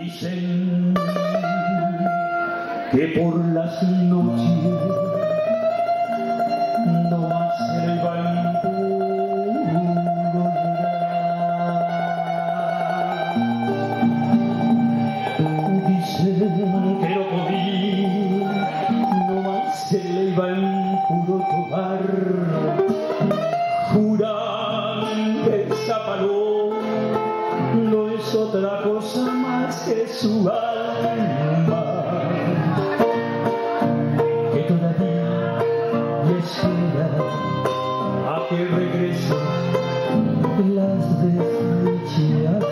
Dicen que por las noches no más el vampiro llorar. Dicen que lo comí, no más se le iba en puro tomar. Juran que esa paloma no es otra cosa más que su alma, que todavía espera a que regresen las desdichadas.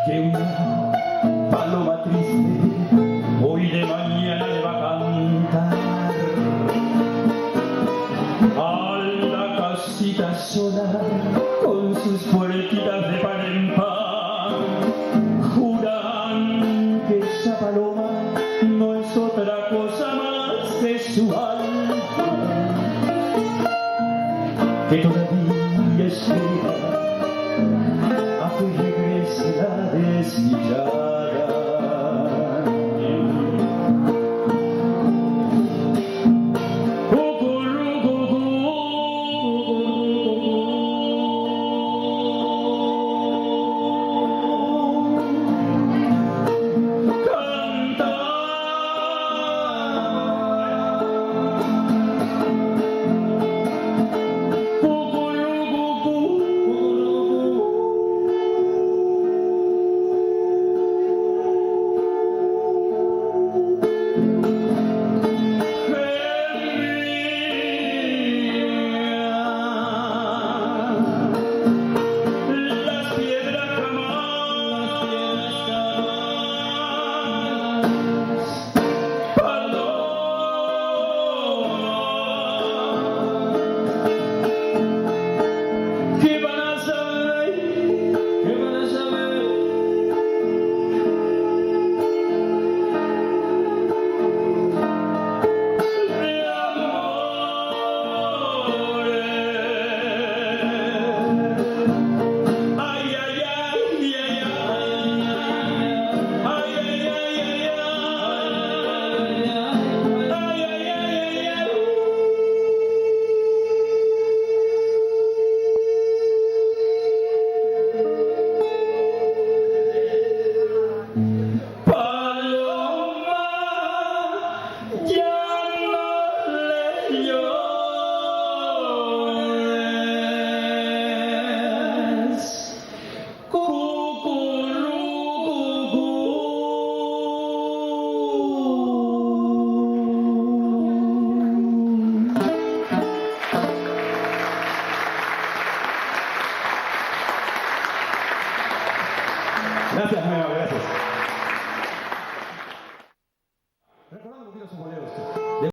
Que una paloma triste hoy de mañana le va a cantar a la casita sola con sus puertitas de pan en pan. Juran que esa paloma no es otra cosa más que su alma, que todavía espera a que regrese la desdichada.